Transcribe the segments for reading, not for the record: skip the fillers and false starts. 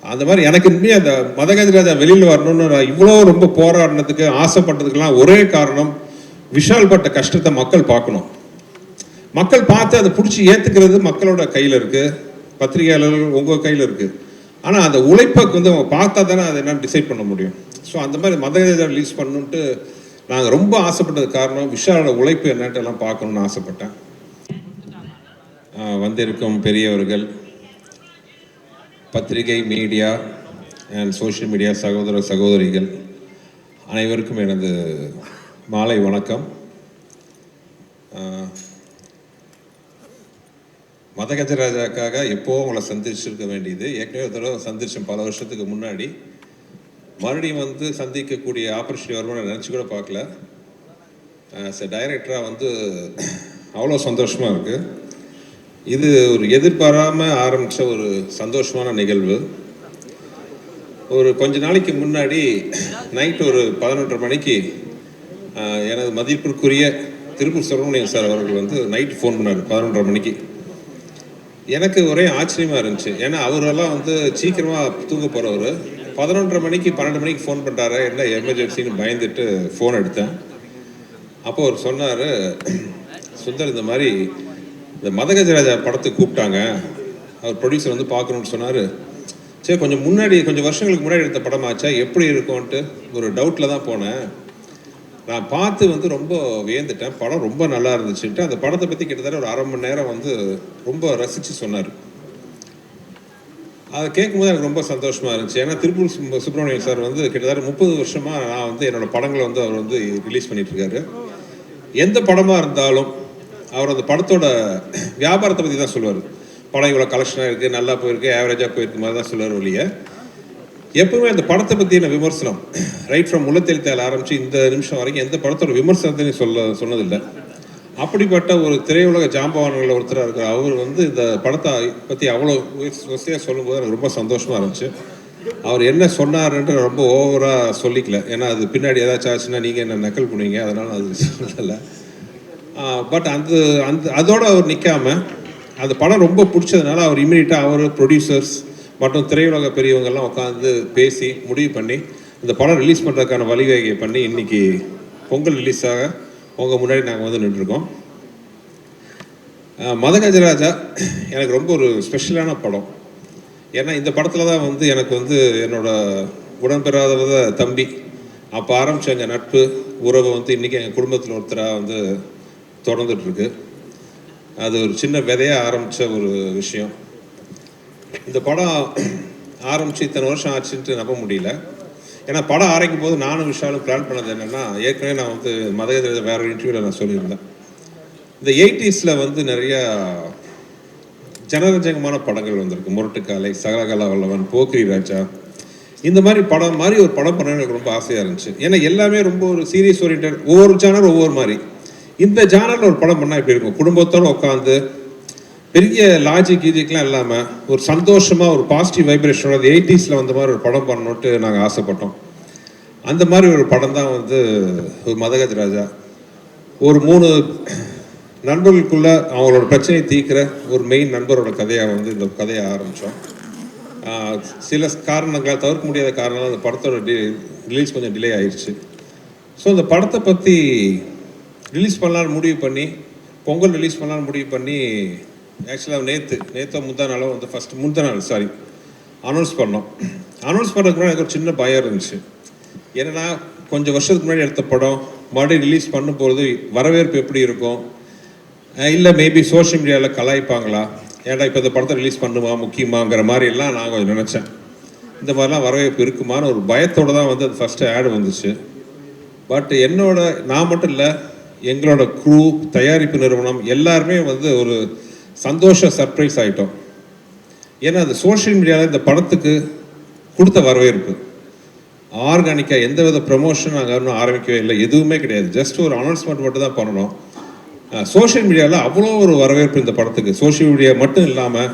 அந்த மாதிரி எனக்கு இனிமே அந்த மதகஜராஜா வெளியில் வரணும்னு இவ்வளோ ரொம்ப போராடினதுக்கு ஆசைப்பட்டதுக்கெல்லாம் ஒரே காரணம், விஷால் பட்ட கஷ்டத்தை மக்கள் பார்க்கணும். மக்கள் பார்த்து அதை பிடிச்சி ஏற்றுக்கிறது மக்களோட கையில் இருக்குது, பத்திரிகையாளர்கள் உங்கள் கையில் இருக்குது. ஆனால் அந்த உழைப்பை வந்து அவங்க பார்த்தா தானே அதை என்னன்னு டிசைட் பண்ண முடியும். ஸோ அந்த மாதிரி மதகஜா ரிலீஸ் பண்ணணுன்ட்டு நாங்கள் ரொம்ப ஆசைப்பட்டது காரணம் விஷாலோட உழைப்பு என்னன்ட்டு எல்லாம் பார்க்கணுன்னு ஆசைப்பட்டேன். வந்திருக்கும் பெரியவர்கள், பத்திரிகை, மீடியா அண்ட் சோஷியல் மீடியா சகோதர சகோதரிகள் அனைவருக்கும் எனது மாலை வணக்கம். மதகஜராஜாக்காக எப்போவும் உங்களை சந்திச்சிருக்க வேண்டியது. ஏற்கனவே ஒரு தடவை சந்திச்சேன் பல வருஷத்துக்கு முன்னாடி. மறுபடியும் வந்து சந்திக்கக்கூடிய ஆப்பர்ச்சுனிட்டி வரும்னு நினச்சி கூட பார்க்கல. ஆஸ் எ டைரக்டராக வந்து அவ்வளோ சந்தோஷமாக இருக்குது. இது ஒரு எதிர்பாராமல் ஆரம்பித்த ஒரு சந்தோஷமான நிகழ்வு. ஒரு கொஞ்ச நாளைக்கு முன்னாடி நைட்டு ஒரு 11:30 மணிக்கு எனது மதிப்பிற்குரிய திருப்பூர் சுப்பிரமணியன் சார் அவர்கள் வந்து நைட்டு ஃபோன் பண்ணார் 11:30 மணிக்கு. எனக்கு ஒரே ஆச்சரியமாக இருந்துச்சு. ஏன்னா அவரெல்லாம் வந்து சீக்கிரமாக தூங்க போகிறவர் 11:30 மணிக்கு 12 மணிக்கு ஃபோன் பண்ணுறாரு, என்ன எமர்ஜென்சின்னு பயந்துட்டு ஃபோன் எடுத்தேன். அப்போ அவர் சொன்னார், சுந்தர் இந்த மாதிரி இந்த மதகஜராஜா படத்துக்கு கூப்பிட்டாங்க, அவர் ப்ரொடியூசர் வந்து பார்க்கணுன்னு சொன்னார். சரி, கொஞ்சம் வருஷங்களுக்கு முன்னாடி எடுத்த படமாச்சா, எப்படி இருக்கும்ன்ட்டு ஒரு டவுட்டில் தான் போனேன். நான் பார்த்து வந்து ரொம்ப வியந்துட்டேன். படம் ரொம்ப நல்லா இருந்துச்சுன்ட்டு அந்த படத்தை பற்றி கிட்டத்தட்ட ஒரு 1/2 மணி நேரம் வந்து ரொம்ப ரசித்து சொன்னார். அதை கேட்கும்போது எனக்கு ரொம்ப சந்தோஷமாக இருந்துச்சு. ஏன்னா திருப்பூர் சுப்பிரமணியன் சார் வந்து கிட்டத்தட்ட 30 வருஷமாக நான் வந்து என்னோடய படங்களை வந்து அவர் வந்து ரிலீஸ் பண்ணிகிட்ருக்காரு. எந்த படமாக இருந்தாலும் அவர் அந்த படத்தோட வியாபாரத்தை பற்றி தான் சொல்லுவார். படம் இவ்வளோ கலெக்ஷனாக இருக்குது, நல்லா போயிருக்கு, ஆவரேஜாக போயிருக்கு மாதிரி தான் சொல்லுவார் ஒழிய எப்பவுமே அந்த படத்தை பற்றின விமர்சனம் ரைட் ஃப்ரம் முள்ளத்தெளித்தால் ஆரம்பித்து இந்த நிமிஷம் வரைக்கும் எந்த படத்தோட விமர்சனத்தையும் சொன்னதில்லை. அப்படிப்பட்ட ஒரு திரையுலக ஜாம்பவான்களில் ஒருத்தராக இருக்கிற அவர் வந்து இந்த படத்தை பற்றி அவ்வளோ வசதியாக சொல்லும்போது எனக்கு ரொம்ப சந்தோஷமாக இருந்துச்சு. அவர் என்ன சொன்னார்ன்ட்டு ரொம்ப ஓவராக சொல்லிக்கல. ஏன்னா அது பின்னாடி ஏதாச்சும் ஆச்சுன்னா நீங்கள் என்ன நக்கல் பண்ணுவீங்க, அதனால் அது சொல்லலை. பட் அதோடு அவர் நிற்காம அந்த படம் ரொம்ப பிடிச்சதுனால அவர் இமீடியட்டாக அவர் ப்ரொடியூசர்ஸ் மற்றும் திரையுலக பெரியவங்கெல்லாம் உட்காந்து பேசி முடிவு பண்ணி இந்த படம் ரிலீஸ் பண்ணுறதுக்கான வழிவகை பண்ணி இன்றைக்கி பொங்கல் ரிலீஸாக உங்கள் முன்னாடி நாங்கள் வந்து நின்றுருக்கோம். மதகஜராஜா எனக்கு ரொம்ப ஒரு ஸ்பெஷலான படம். ஏன்னா இந்த படத்தில் தான் வந்து எனக்கு வந்து என்னோடய உடன்பெறாத தம்பி அப்போ ஆரம்பித்த எங்கள் நட்பு உறவு வந்து இன்றைக்கி எங்கள் குடும்பத்தில் ஒருத்தராக வந்து தொடர்ந்துட்டுருக்கு. அது ஒரு சின்ன விதையாக ஆரம்பித்த ஒரு விஷயம். இந்த படம் ஆரம்பித்து இத்தனை வருஷம் ஆச்சுன்ட்டு நம்ப முடியல. ஏன்னா படம் ஆரம்பிக்கும் போது நானும் விஷாலும் பிளான் பண்ணது என்னென்னா, ஏற்கனவே நான் வந்து மதகஜராஜா வேற ஒரு இன்டர்வியூவில் நான் சொல்லியிருந்தேன், இந்த 80s வந்து நிறையா ஜனரஞ்சகமான படங்கள் வந்திருக்கு. முரட்டுக்காலை, சகலகலா வல்லவன், போக்கிரி ராஜா, இந்த மாதிரி படம் மாதிரி ஒரு படம் பண்ண எனக்கு ரொம்ப ஆசையாக இருந்துச்சு. ஏன்னா எல்லாமே ரொம்ப ஒரு சீரியஸ் ஓரியன்ட், ஒவ்வொரு ஜானர் ஒவ்வொரு மாதிரி. இந்த ஜானரில் ஒரு படம் பண்ணால் எப்படி இருக்கும், குடும்பத்தோடு உட்காந்து பெரிய லாஜிக்லாம் இல்லாமல் ஒரு சந்தோஷமாக ஒரு பாசிட்டிவ் வைப்ரேஷனோட 80s வந்த மாதிரி ஒரு படம் பண்ணணுன்ட்டு நாங்கள் ஆசைப்பட்டோம். அந்த மாதிரி ஒரு படம் தான் வந்து ஒரு மதகஜராஜா. ஒரு 3 நண்பர்களுக்குள்ள அவங்களோட பிரச்சனையை தீர்க்கிற ஒரு மெயின் நண்பரோட கதையாக வந்து இந்த கதையை ஆரம்பித்தோம். சில காரணங்களால், தவிர்க்க முடியாத காரணங்களால் அந்த படத்தோட ரிலீஸ் கொஞ்சம் டிலே ஆயிடுச்சு. ஸோ இந்த படத்தை பற்றி ரிலீஸ் பண்ணலான்னு முடிவு பண்ணி, பொங்கல் ரிலீஸ் பண்ணலான்னு முடிவு பண்ணி, ஆக்சுவலாக நேற்று முந்தா நாளும் வந்து அனௌன்ஸ் பண்ணோம். அனௌன்ஸ் பண்ணுறதுக்கு முன்னாடி எனக்கு ஒரு சின்ன பயம் இருந்துச்சு. ஏன்னா கொஞ்சம் வருஷத்துக்கு முன்னாடி எடுத்த படம் மறுபடியும் ரிலீஸ் பண்ணும்போது வரவேற்பு எப்படி இருக்கும், இல்லை மேபி சோஷியல் மீடியாவில் கலாய்ப்பாங்களா, ஏன்னா இப்போ இந்த படத்தை ரிலீஸ் பண்ணுமா முக்கியமாங்கிற மாதிரி எல்லாம் நான் கொஞ்சம் நினச்சேன். இந்த மாதிரிலாம் வரவேற்பு இருக்குமான்னு ஒரு பயத்தோடு தான் வந்து அது ஃபஸ்ட்டு ஆடு வந்துச்சு. பட் நான் மட்டும் இல்லை, எங்களோட க்ரூ, தயாரிப்பு நிறுவனம் எல்லாருமே வந்து ஒரு சந்தோஷ சர்ப்ரைஸ் ஆகிட்டோம். ஏன்னா அந்த சோஷியல் மீடியாவில் இந்த படத்துக்கு கொடுத்த வரவேற்பு ஆர்கானிக்காக எந்த வித ப்ரமோஷன் நாங்கள் இன்னும் ஆரம்பிக்கவே இல்லை, எதுவுமே கிடையாது. ஜஸ்ட் ஒரு அனௌன்ஸ்மெண்ட் மட்டும் தான் பண்ணணும். சோஷியல் மீடியாவில் அவ்வளோ ஒரு வரவேற்பு இந்த படத்துக்கு. சோஷியல் மீடியா மட்டும் இல்லாமல்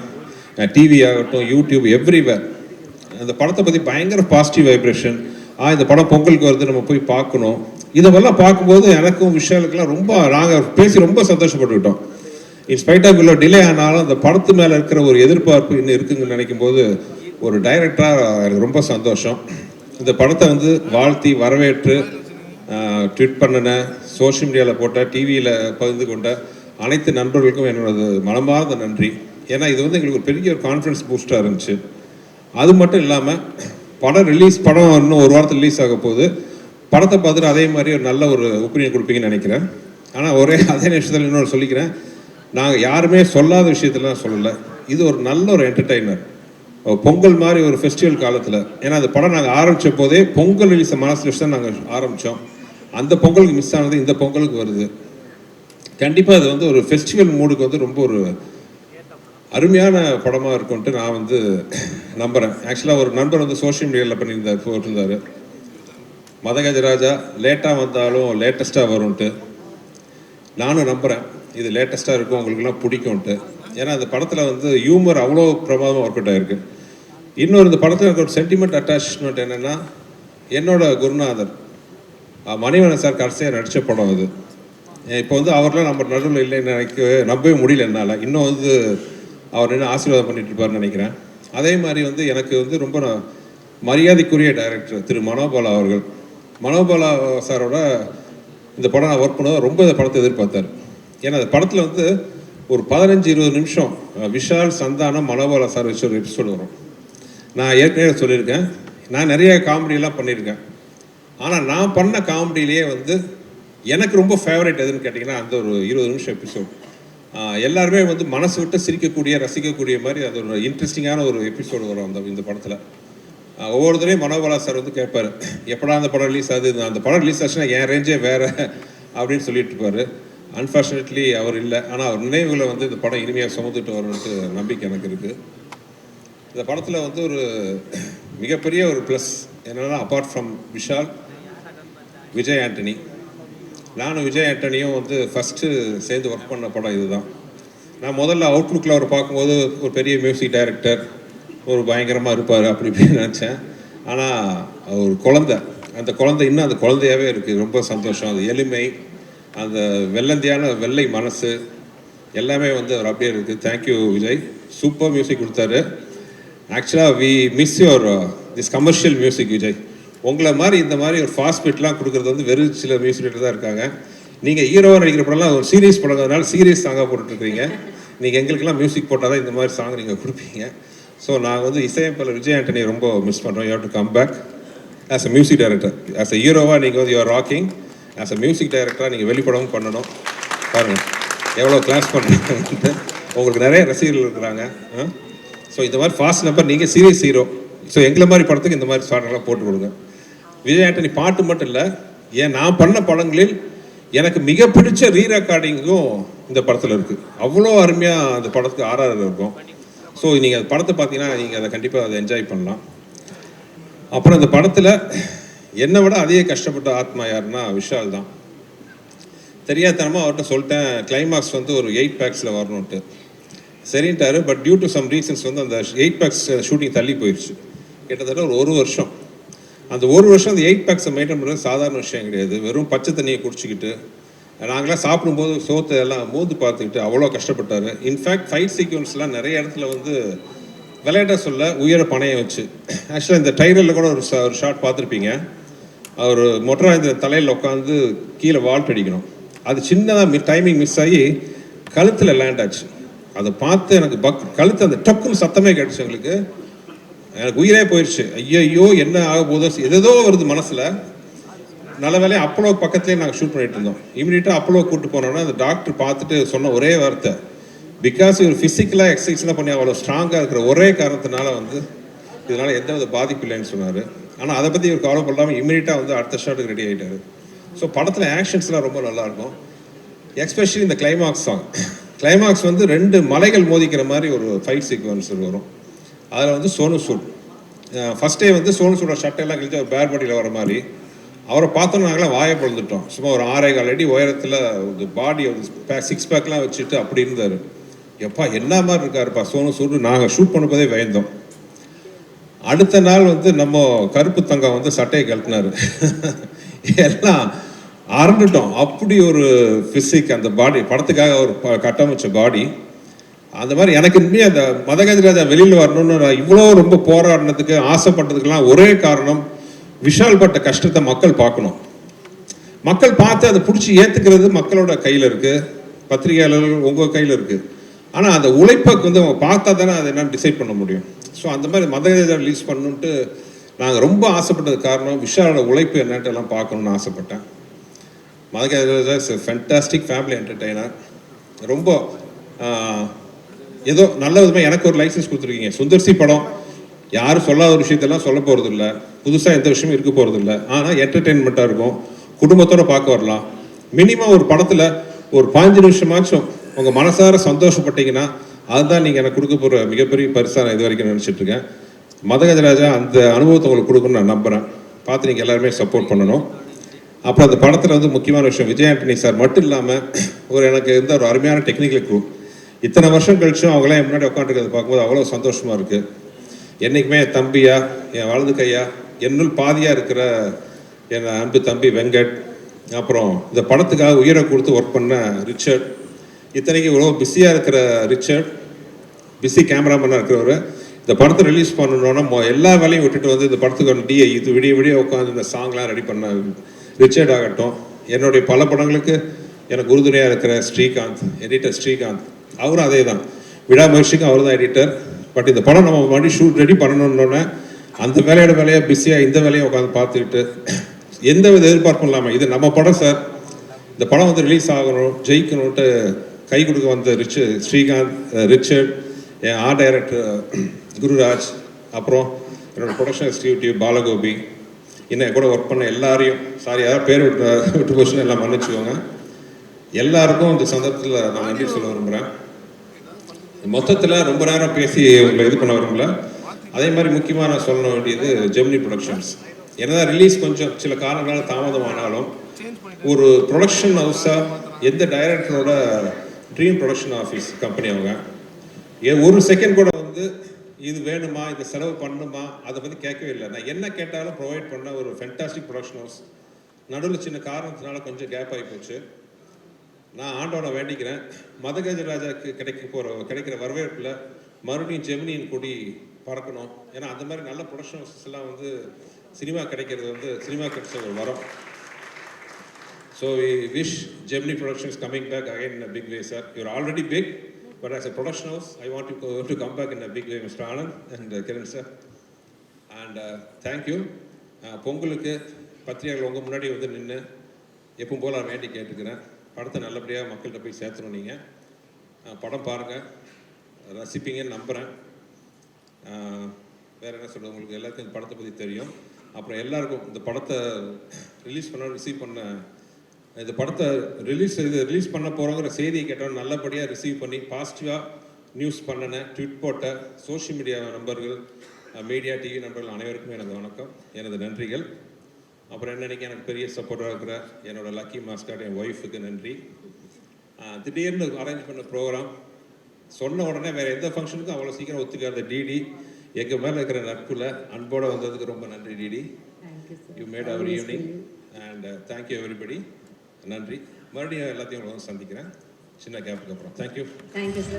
டிவி ஆகட்டும், யூடியூப், எவ்ரிவேர் அந்த படத்தை பற்றி பயங்கர பாசிட்டிவ் வைப்ரேஷன். இந்த படம் பொங்கலுக்கு வருது, நம்ம போய் பார்க்கணும். இதெல்லாம் பார்க்கும்போது எனக்கும் விஷாலுக்கெல்லாம் ரொம்ப நாங்கள் பேசி ரொம்ப சந்தோஷப்பட்டுக்கிட்டோம். இன்ஸ்பைட் ஆஃப் இவ்வளோ டிலே ஆனாலும் அந்த படத்து மேலே இருக்கிற ஒரு எதிர்பார்ப்பு இன்னும் இருக்குங்கன்னு நினைக்கும் போது ஒரு டைரக்டராக எனக்கு ரொம்ப சந்தோஷம். இந்த படத்தை வந்து வாழ்த்தி வரவேற்று ட்வீட் பண்ணின, சோஷியல் மீடியாவில் போட்ட, டிவியில் பகிர்ந்து கொண்ட அனைத்து நண்பர்களுக்கும் என்னோடது மனமார்ந்த நன்றி. ஏன்னா இது வந்து எங்களுக்கு ஒரு பெரிய ஒரு கான்ஃபிடன்ஸ் பூஸ்டாக இருந்துச்சு. அது மட்டும் இல்லாமல் படம் இன்னும் ஒரு வாரத்தில் ரிலீஸ் ஆக போகுது. படத்தை பார்த்துட்டு அதே மாதிரி ஒரு நல்ல ஒரு ஒப்பீனியன் கொடுப்பீங்கன்னு நினைக்கிறேன். ஆனால் அதே நிமிஷத்தில் இன்னொரு சொல்லிக்கிறேன், நாங்கள் யாருமே சொல்லாத விஷயத்துலாம் சொல்லலை. இது ஒரு நல்ல ஒரு என்டர்டெய்னர். பொங்கல் மாதிரி ஒரு ஃபெஸ்டிவல் காலத்தில், ஏன்னா அந்த படம் நாங்கள் ஆரம்பித்த போதே பொங்கல் ரிலீஸை மனசில் வச்சு தான் நாங்கள் ஆரம்பித்தோம். அந்த பொங்கலுக்கு மிஸ் ஆனது இந்த பொங்கலுக்கு வருது. கண்டிப்பாக அது வந்து ஒரு ஃபெஸ்டிவல் மூடுக்கு வந்து ரொம்ப ஒரு அருமையான படமாக இருக்கும்ன்ட்டு நான் வந்து நம்புகிறேன். ஆக்சுவலாக ஒரு நண்பர் வந்து சோஷியல் மீடியாவில் போட்டிருந்தார், மதகஜராஜா லேட்டாக வந்தாலும் லேட்டஸ்ட்டாக வரும்ன்ட்டு. நானும் நம்புகிறேன் இது லேட்டஸ்ட்டாக இருக்கும், உங்களுக்குலாம் பிடிக்கும்ன்ட்டு. ஏன்னா அந்த படத்தில் வந்து ஹியூமர் அவ்வளோ பிரமாதமாக ஒர்க் அவுட் ஆகிருக்கு. இன்னொரு இந்த படத்தில் எனக்கு ஒரு சென்டிமெண்ட் அட்டாச்மெண்ட் என்னென்னா, என்னோட குருநாதர் மணிவண்ணன் சார் கடைசியாக நடித்த படம் அது. இப்போ வந்து அவர்லாம் நம்ம நடுவில் இல்லைன்னு நம்பவே முடியல என்னால். இன்னும் வந்து அவர் என்ன ஆசீர்வாதம் பண்ணிட்டு இருப்பார்னு நினைக்கிறேன். அதே மாதிரி வந்து எனக்கு வந்து ரொம்ப மரியாதைக்குரிய டைரக்டர் திரு மனோபாலா அவர்கள். மனோபாலா சாரோட இந்த படம் நான் ஒர்க் பண்ண ரொம்ப இந்த படத்தை எதிர்பார்த்தார். ஏன்னா அந்த படத்தில் வந்து ஒரு 15-20 நிமிஷம் விஷால், சந்தானம், மனோபாலா சார் வச்சு ஒரு எபிசோடு வரும். நான் ஏற்கனவே சொல்லியிருக்கேன், நான் நிறைய காமெடியெல்லாம் பண்ணியிருக்கேன். ஆனால் நான் பண்ண காமெடியிலேயே வந்து எனக்கு ரொம்ப ஃபேவரட் எதுன்னு கேட்டிங்கன்னா அந்த ஒரு 20 நிமிஷம் எபிசோட். எல்லாருமே வந்து மனசு விட்டு சிரிக்கக்கூடிய, ரசிக்கக்கூடிய மாதிரி அது ஒரு இன்ட்ரெஸ்டிங்கான ஒரு எபிசோடு வரும் இந்த படத்தில். ஒவ்வொரு தடவையும் மனோபாலா சார் வந்து கேட்பார், எப்படா அந்த படம் ரிலீஸ் ஆகுது, அந்த படம் ரிலீஸ் ஆச்சுன்னா என் ரேஞ்சே வேறு அப்படின்னு சொல்லிட்டு இருப்பார். அன்ஃபார்ச்சுனேட்லி அவர் இல்லை. ஆனால் அவர் நினைவுகளை வந்து இந்த படம் இனிமையாக சுமந்துட்டு வரணுன்ட்டு நம்பிக்கை எனக்கு இருக்குது. இந்த படத்தில் வந்து ஒரு மிகப்பெரிய ஒரு ப்ளஸ் என்னென்னா, அப்பார்ட் ஃப்ரம் விஷால், விஜய் ஆண்டனி. நானும் விஜய் ஆண்டனியும் வந்து ஃபஸ்ட்டு சேர்ந்து ஒர்க் பண்ண படம் இதுதான். நான் முதல்ல அவுட்லுக்கில் அவர் பார்க்கும்போது ஒரு பெரிய மியூசிக் டைரக்டர், ஒரு பயங்கரமாக இருப்பார் அப்படி இப்படின்னு நினச்சேன். ஆனால் ஒரு குழந்தை, அந்த குழந்தை இன்னும் அந்த குழந்தையாகவே இருக்குது. ரொம்ப சந்தோஷம். அது எளிமை, அந்த வெள்ளந்தியான வெள்ளை மனசு எல்லாமே வந்து அவர் அப்படியே இருக்குது. தேங்க்யூ விஜய், சூப்பர் மியூசிக் கொடுத்தாரு. ஆக்சுவலாக we miss your this commercial music Vijay. உங்களை மாதிரி இந்த மாதிரி ஒரு ஃபாஸ்ட் பீட்லாம் கொடுக்குறது வந்து வெறும் சில மியூசிக் டைரக்டர் தான் இருக்காங்க. நீங்கள் ஹீரோவாக நடிக்கிற படம்லாம் ஒரு சீரியஸ் படங்கிறதுனால சீரியஸ் சாங்காக போட்டுட்ருக்கீங்க. நீங்கள் எங்களுக்கெல்லாம் மியூசிக் போட்டால் தான் இந்த மாதிரி சாங் நீங்கள் கொடுப்பீங்க. ஸோ நாங்கள் வந்து இசையமைப்பாளர் விஜய் ஆண்டனி ரொம்ப மிஸ் பண்ணுறோம். You have to come back as a music director. As a ஹீரோவாக நீங்கள் வந்து you are rocking. As a music டைரக்டராக நீங்கள் வெளிப்படவும் பண்ணணும். பாருங்கள் எவ்வளோ கிளாஸ் பண்ணுறீங்கன்ட்டு. உங்களுக்கு நிறைய ரசிகர்கள் இருக்கிறாங்க. ஸோ இந்த மாதிரி ஃபாஸ்ட் நம்பர், நீங்கள் சீரியஸ் ஹீரோ. ஸோ எங்களை மாதிரி படத்துக்கு இந்த மாதிரி சாங்கெல்லாம் போட்டு கொடுங்க. விஜய் ஆண்டனி பாட்டு மட்டும் இல்லை, நான் பண்ண படங்களில் எனக்கு மிக பிடிச்ச ரீரெக்கார்டிங்கும் இந்த படத்தில் இருக்குது. அவ்வளோ அருமையாக அந்த படத்துக்கு ஆர்ஆர் இருக்கும். ஸோ நீங்கள் அந்த படத்தை பார்த்தீங்கன்னா நீங்கள் அதை கண்டிப்பாக அதை என்ஜாய் பண்ணலாம். அப்புறம் இந்த படத்தில் என்னை விட அதிக கஷ்டப்பட்ட ஆத்மா யாருன்னா விஷால் தான். தெரியாதனமாக அவர்கிட்ட சொல்லிட்டேன், கிளைமாக்ஸ் வந்து ஒரு 8 பேக்ஸில் வரணுன்ட்டு. சரின்ட்டாரு. But due to some reasons வந்து அந்த 8 பேக்ஸ் ஷூட்டிங் தள்ளி போயிடுச்சு. கிட்டத்தட்ட ஒரு வருஷம். அந்த ஒரு வருஷம் அந்த 8 பேக்ஸை மெயின்டைன் பண்ணுறது சாதாரண விஷயம் கிடையாது. வெறும் பச்சை தண்ணியை குடிச்சிக்கிட்டு நாங்களாம் சாப்பிடும்போது சோத்தை எல்லாம் மோந்து பார்த்துக்கிட்டு அவ்வளோ கஷ்டப்பட்டார். இன்ஃபேக்ட் ஃபைட் சீக்வன்ஸ்லாம் நிறைய இடத்துல வந்து விளையாட்ட சொல்ல உயர பணையை வச்சு. ஆக்சுவலாக இந்த டைலரில் கூட ஒரு ஷாட் பார்த்துருப்பீங்க. அவர் மொட்டராஜ தலையில் உட்காந்து கீழே வால்ட் அடிக்கணும். அது சின்னதாக டைமிங் மிஸ் ஆகி கழுத்தில் லேண்ட் ஆச்சு. அதை பார்த்து எனக்கு கழுத்து அந்த டக்குன்னு சத்தமே கேட்டுச்சு. எனக்கு உயிரே போயிடுச்சு. ஐயோ என்ன ஆக போதோ, எதோ வருது மனசில். நல்ல வேலையை அப்போலோ பக்கத்துலேயே நாங்கள் ஷூட் பண்ணிட்டு இருந்தோம். இமீடியட்டாக அப்போலோ கூப்பிட்டு போனோன்னா அந்த டாக்டர் பார்த்துட்டு சொன்ன ஒரே வார்த்தை, பிகாஸ் இவர் ஃபிசிக்கலாக எக்ஸசைஸ்லாம் பண்ணி அவ்வளோ ஸ்ட்ராங்காக இருக்கிற ஒரே காரணத்தினால வந்து இதனால் எந்த வித பாதிப்பு இல்லைன்னு சொன்னார். ஆனால் அதை பற்றி இவர் கவலைப்படாமல் இமீடியட்டாக வந்து அடுத்த ஷாட்டுக்கு ரெடி ஆகிட்டார். ஸோ படத்தில் ஆக்ஷன்ஸ்லாம் ரொம்ப நல்லாயிருக்கும். எஸ்பெஷலி இந்த கிளைமாக்ஸ் சாங். கிளைமாக்ஸ் வந்து 2 மலைகள் மோதிக்கிற மாதிரி ஒரு ஃபைட் சீக்வன்ஸ் வரும். அதில் வந்து சோனு சூட் ஃபஸ்ட்டே வந்து சோனு சூடோட சட்டையெல்லாம் கழித்து ஒரு பேர் பாடியில் வர மாதிரி அவரை பார்த்தோன்னா நாங்களாம் வாயை பொழுந்துட்டோம். சும்மா ஒரு 6.25 அடி உயரத்தில் ஒரு பாடி 6 பேக்லாம் வச்சுட்டு அப்படி இருந்தார். எப்பா என்ன மாதிரி இருக்காருப்பா சோனு சூடு. நாங்கள் ஷூட் பண்ணும்போதே பயந்தோம். அடுத்த நாள் வந்து நம்ம கருப்பு தங்கம் வந்து சட்டையை கழட்டினார். எல்லாம் அரண்டுட்டோம். அப்படி ஒரு ஃபிசிக் அந்த பாடி, படத்துக்காக ஒரு கட்டமைச்ச பாடி. அந்த மாதிரி எனக்கு உண்மையாக அந்த மதகஜராஜா வெளியில் வரணும்னு நான் இவ்வளோ ரொம்ப போராடினதுக்கு ஆசைப்பட்டதுக்கெல்லாம் ஒரே காரணம், விஷால் பட்ட கஷ்டத்தை மக்கள் பார்க்கணும். மக்கள் பார்த்து அதை பிடிச்சி ஏற்றுக்கிறது மக்களோட கையில் இருக்குது, பத்திரிகையாளர்கள் உங்கள் கையில் இருக்குது. ஆனால் அந்த உழைப்பை வந்து அவங்க பார்த்தா தானே அதை என்னன்னு டிசைட் பண்ண முடியும். ஸோ அந்த மாதிரி மதகஜா ரிலீஸ் பண்ணணுன்ட்டு நாங்கள் ரொம்ப ஆசைப்பட்டது காரணம் விஷாலோட உழைப்பு என்னன்ட்டு எல்லாம் பார்க்கணுன்னு ஆசைப்பட்டேன். மதகஜா இஸ் ஃபேண்டாஸ்டிக் ஃபேமிலி என்டர்டெய்னர். ரொம்ப ஏதோ நல்ல விதமாக எனக்கு ஒரு லைசன்ஸ் கொடுத்துருக்கீங்க. சுந்தர்சி படம் யாரும் சொல்லாத ஒரு விஷயத்தெல்லாம் சொல்ல போகிறது இல்லை, புதுசாக எந்த விஷயமும் இருக்க போகிறது இல்லை. ஆனால் என்டர்டெயின்மெண்ட்டாக இருக்கும், குடும்பத்தோடு பார்க்க வரலாம். மினிமம் ஒரு படத்தில் ஒரு 15 நிமிஷமாச்சும் உங்கள் மனசார சந்தோஷப்பட்டீங்கன்னா அதுதான் நீங்கள் எனக்கு கொடுக்க போகிற மிகப்பெரிய பரிசாக நான் இது வரைக்கும் நினச்சிட்ருக்கேன். மதகஜராஜா அந்த அனுபவத்தை உங்களுக்கு கொடுக்கணும்னு நான் நம்புகிறேன். பார்த்து நீங்கள் எல்லாருமே சப்போர்ட் பண்ணணும். அப்புறம் அந்த படத்தில் வந்து முக்கியமான விஷயம், விஜய் ஆண்டனி சார் மட்டும் இல்லாமல் எனக்கு இருந்த ஒரு அருமையான டெக்னிக்கல் குரூப். இத்தனை வருஷம் கழிச்சும் அவங்களாம் என் முன்னாடி உட்காந்துருக்கிறது பார்க்கும்போது அவ்வளோ சந்தோஷமாக இருக்குது. என்றைக்குமே என் தம்பியா, என் வலது கையா, என்னுள் பாதியாக இருக்கிற என் அன்பு தம்பி வெங்கட், அப்புறம் இந்த படத்துக்காக உயிரை கொடுத்து ஒர்க் பண்ண ரிச்சர்ட், இத்தனைக்கு இவ்வளோ பிஸியாக இருக்கிற ரிச்சர்ட், பிஸி கேமராமேனாக இருக்கிறவர், இந்த படத்தை ரிலீஸ் பண்ணணுன்னா எல்லா வேலையும் விட்டுட்டு வந்து இந்த படத்துக்கு இது விடிய உட்காந்து இந்த சாங்லாம் ரெடி பண்ண ரிச்சர்ட் ஆகட்டும், என்னுடைய பல படங்களுக்கு எனக்கு உறுதுணையாக இருக்கிற ஸ்ரீகாந்த், எடிட்டர் ஸ்ரீகாந்த், அவரும் அதே தான், விடாமுயற்சிக்கும் அவர் தான் எடிட்டர். பட் இந்த படம் நம்ம மறுபடியும் ஷூட் ரெடி பண்ணணுன்னொன்னே அந்த வேலையாக பிஸியாக இந்த வேலையை உட்காந்து பார்த்துக்கிட்டு எந்த வித எதிர்பார்ப்பும் இல்லாமல் இது நம்ம படம் சார், இந்த படம் வந்து ரிலீஸ் ஆகணும், ஜெயிக்கணுன்ட்டு கை கொடுக்க வந்த ஸ்ரீகாந்த், ரிச்சர்ட், என் ஆர்ட் டைரக்டர் குருராஜ், அப்புறம் என்னோடய ப்ரொடக்ஷன் எக்ஸிக்யூட்டிவ் பாலகோபி, இன்னும் கூட ஒர்க் பண்ண எல்லாரையும், சாரி யாராவது பேர் விட்டு போச்சுன்னு எல்லாம் மன்னிச்சுக்கோங்க. எல்லாருக்கும் இந்த சந்தர்ப்பத்தில் நான் நன்றி சொல்ல விரும்புகிறேன். மொத்தத்தில் ரொம்ப நேரம் பேசி உங்களை இது பண்ண விரும்பல. அதே மாதிரி முக்கியமாக நான் சொல்ல வேண்டியது ஜெமினி ப்ரொடக்ஷன்ஸ். என்னதான் ரிலீஸ் கொஞ்சம் சில காரணங்களால் தாமதமானாலும் ஒரு ப்ரொடக்ஷன் ஹவுஸாக எந்த டைரக்டரோட ட்ரீம் ப்ரொடக்ஷன் ஆஃபீஸ் கம்பெனி அவங்க ஒரு செகண்ட் கூட வந்து இது வேணுமா, இந்த செலவு பண்ணணுமா, அதை பற்றி கேட்கவே இல்லை. நான் என்ன கேட்டாலும் ப்ரொவைட் பண்ண ஒரு ஃபென்டாஸ்டிக் ப்ரொடக்ஷன் ஹவுஸ். நடுவில் சின்ன காரணத்தினால கொஞ்சம் கேப் ஆகி போச்சு. நான் ஆண்டவனை வேண்டிக்கிறேன், மதகஜராஜாவுக்கு கிடைக்கிற வரவேற்பில் மறுபடியும் ஜெமினியின் கொடி பறக்கணும். ஏன்னா அந்த மாதிரி நல்ல ப்ரொடக்ஷன் ஹவுசஸ் எல்லாம் வந்து சினிமா கிடைக்கிறது வந்து சினிமா கிடைச்ச ஒரு வரம். So we wish Gemini Productions coming back again in a big way, sir. You're already big, but as a production house, I want you to come back in a big way, Mr. Anand and Kiran sir. And thank you. பொங்கலுக்கு பத்திரிகைகள் உங்கள் முன்னாடி வந்து நின்று எப்பவும் போல் நான் வேண்டி கேட்டுக்கிறேன், படத்தை நல்லபடியாக மக்கள்கிட்ட போய் சேர்த்துணும். நீங்கள் படம் பாருங்கள், ரசிப்பீங்கன்னு நம்புகிறேன். வேறு என்ன சொல்கிறது, உங்களுக்கு எல்லாருக்கும் இந்த படத்தை பற்றி தெரியும். அப்புறம் எல்லாருக்கும் இந்த படத்தை ரிலீஸ் ரிசீவ் பண்ண, இந்த படத்தை ரிலீஸ் பண்ண போகிறோங்கிற செய்தியை கேட்டோம், நல்லபடியாக ரிசீவ் பண்ணி பாசிட்டிவாக நியூஸ் பண்ணினேன், ட்விட் போட்ட சோஷியல் மீடியா நண்பர்கள், மீடியா டிவி நண்பர்கள் அனைவருக்குமே எனது வணக்கம், எனது நன்றிகள். அப்புறம் என்னன்னைக்கு எனக்கு பெரிய சப்போர்ட்டாக இருக்கிற என்னோட லக்கி மாஸ்காட், என் ஒய்ஃபுக்கு நன்றி. திடீர்னு அரேஞ்ச் பண்ண ப்ரோக்ராம் சொன்ன உடனே வேறு எந்த ஃபங்க்ஷனுக்கும் அவ்வளோ சீக்கிரம் ஒத்துக்காத டிடி, எங்கள் மேலே இருக்கிற நட்பில் அன்போடு வந்ததுக்கு ரொம்ப நன்றி DD. You made our evening and thank you everybody. நன்றி. மறுபடியும் எல்லாத்தையும் சந்திக்கிறேன் சின்ன கேப்புக்கு அப்புறம். தேங்க்யூ.